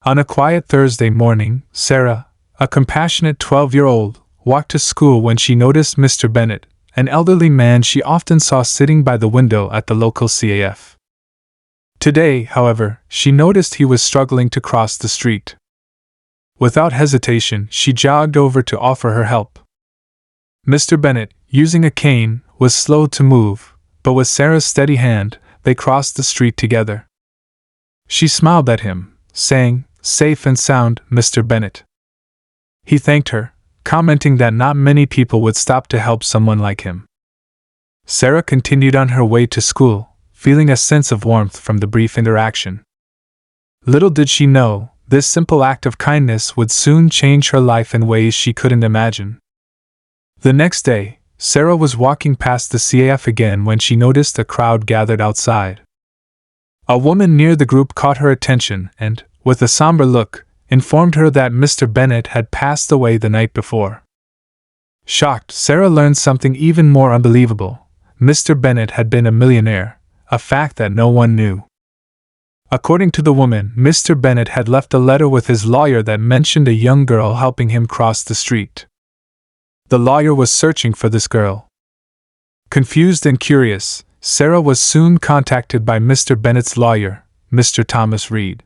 On a quiet Thursday morning, Sarah, a compassionate 12-year-old, walked to school when she noticed Mr. Bennett, an elderly man she often saw sitting by the window at the local CAF. Today, however, she noticed he was struggling to cross the street. Without hesitation, she jogged over to offer her help. Mr. Bennett, using a cane, was slow to move, but with Sarah's steady hand, they crossed the street together. She smiled at him, saying, "Safe and sound, Mr. Bennett." He thanked her, commenting that not many people would stop to help someone like him. Sarah continued on her way to school, feeling a sense of warmth from the brief interaction. Little did she know, this simple act of kindness would soon change her life in ways she couldn't imagine. The next day, Sarah was walking past the CAF again when she noticed a crowd gathered outside. A woman near the group caught her attention and, with a somber look, informed her that Mr. Bennett had passed away the night before. Shocked, Sarah learned something even more unbelievable. Mr. Bennett had been a millionaire, a fact that no one knew. According to the woman, Mr. Bennett had left a letter with his lawyer that mentioned a young girl helping him cross the street. The lawyer was searching for this girl. Confused and curious, Sarah was soon contacted by Mr. Bennett's lawyer, Mr. Thomas Reed.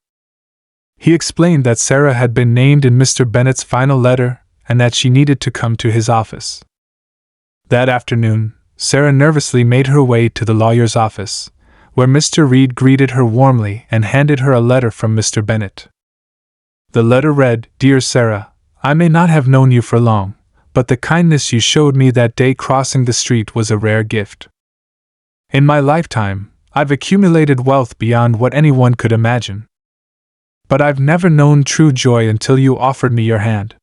He explained that Sarah had been named in Mr. Bennett's final letter and that she needed to come to his office. That afternoon, Sarah nervously made her way to the lawyer's office, where Mr. Reed greeted her warmly and handed her a letter from Mr. Bennett. The letter read, "Dear Sarah, I may not have known you for long, but the kindness you showed me that day crossing the street was a rare gift. In my lifetime, I've accumulated wealth beyond what anyone could imagine. But I've never known true joy until you offered me your hand.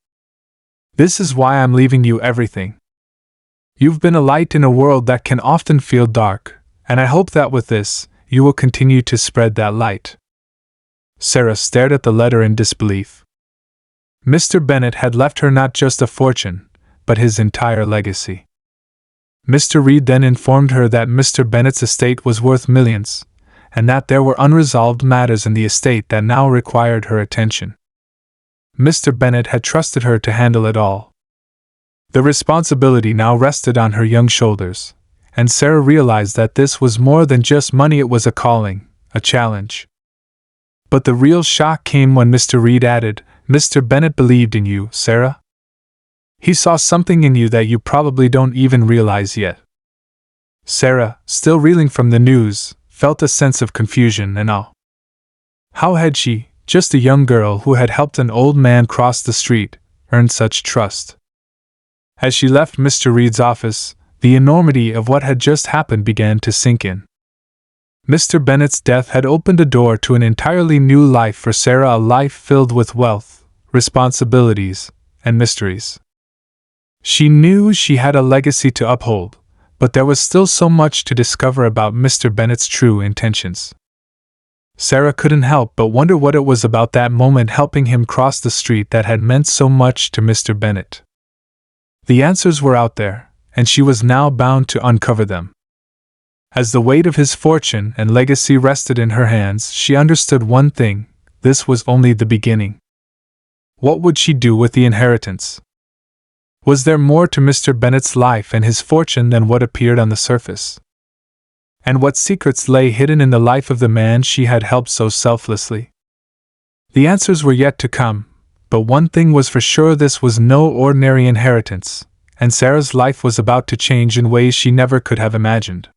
This is why I'm leaving you everything. You've been a light in a world that can often feel dark, and I hope that with this, you will continue to spread that light." Sarah stared at the letter in disbelief. Mr. Bennett had left her not just a fortune, but his entire legacy. Mr. Reed then informed her that Mr. Bennett's estate was worth millions, and that there were unresolved matters in the estate that now required her attention. Mr. Bennett had trusted her to handle it all. The responsibility now rested on her young shoulders, and Sarah realized that this was more than just money, it was a calling, a challenge. But the real shock came when Mr. Reed added, "Mr. Bennett believed in you, Sarah. He saw something in you that you probably don't even realize yet." Sarah, still reeling from the news, felt a sense of confusion and awe. How had she, just a young girl who had helped an old man cross the street, earned such trust? As she left Mr. Reed's office, the enormity of what had just happened began to sink in. Mr. Bennett's death had opened a door to an entirely new life for Sarah, a life filled with wealth, responsibilities, and mysteries. She knew she had a legacy to uphold, but there was still so much to discover about Mr. Bennett's true intentions. Sarah couldn't help but wonder what it was about that moment helping him cross the street that had meant so much to Mr. Bennett. The answers were out there, and she was now bound to uncover them. As the weight of his fortune and legacy rested in her hands, she understood one thing: this was only the beginning. What would she do with the inheritance? Was there more to Mr. Bennett's life and his fortune than what appeared on the surface? And what secrets lay hidden in the life of the man she had helped so selflessly? The answers were yet to come, but one thing was for sure: this was no ordinary inheritance, and Sarah's life was about to change in ways she never could have imagined.